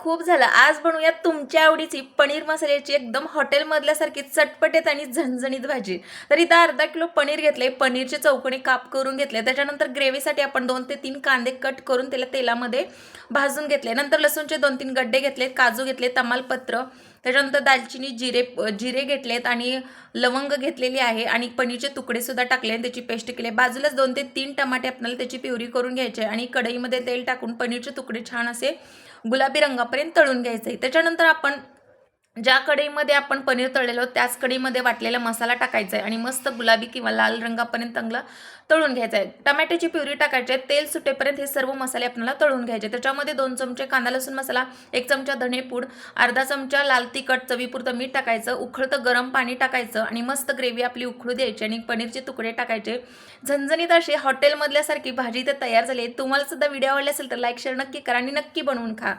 खूप झालं. आज बनवूया तुमच्या आवडीची पनीर मसाल्याची एकदम हॉटेलमधल्यासारखी चटपटीत आणि झणझणीत भाजी. तर इथं अर्धा किलो पनीर घेतले, पनीरचे चौकोनी काप करून घेतले. त्याच्यानंतर ग्रेव्हीसाठी आपण 2 ते 3 कांदे कट करून त्याला तेलामध्ये भाजून घेतले. नंतर लसूणचे 2-3 गड्डे घेतले, काजू घेतले, तमालपत्र, त्याच्यानंतर दालचिनी, जिरे घेतलेत आणि लवंग घेतलेली आहे आणि पनीरचे तुकडे सुद्धा टाकले आणि त्याची पेस्ट केली. बाजूलाच 2 ते 3 टमाटे आपल्याला त्याची प्युरी करून घ्यायची आणि कढईमध्ये तेल टाकून पनीरचे तुकडे छान असे गुलाबी रंगापर्यंत तळून घ्यायचं आहे. त्याच्यानंतर आपण ज्या कढईमध्ये आपण पनीर तळलेलो त्याच कढईमध्ये वाटलेला मसाला टाकायचा आहे आणि मस्त गुलाबी किंवा लाल रंगापर्यंत चांगला तळून घ्यायचा आहे. टमॅटोची प्युरी टाकायची आहे. तेल सुटेपर्यंत हे सर्व मसाले आपल्याला तळून घ्यायचे. त्याच्यामध्ये 2 चमचे कांदा लसूण मसाला, 1 चमचा धणेपूड, अर्धा चमचा लाल तिखट, चवीपुरतं मीठ टाकायचं, उकळतं गरम पाणी टाकायचं आणि मस्त ग्रेव्ही आपली उकळू द्यायची आणि पनीरचे तुकडे टाकायचे. झणझणीत अशी हॉटेलमधल्यासारखी भाजी तर तयार झाली आहे. तुम्हाला सुद्धा व्हिडिओ आवडला असेल तर लाईक शेअर नक्की करा आणि नक्की बनवून खा.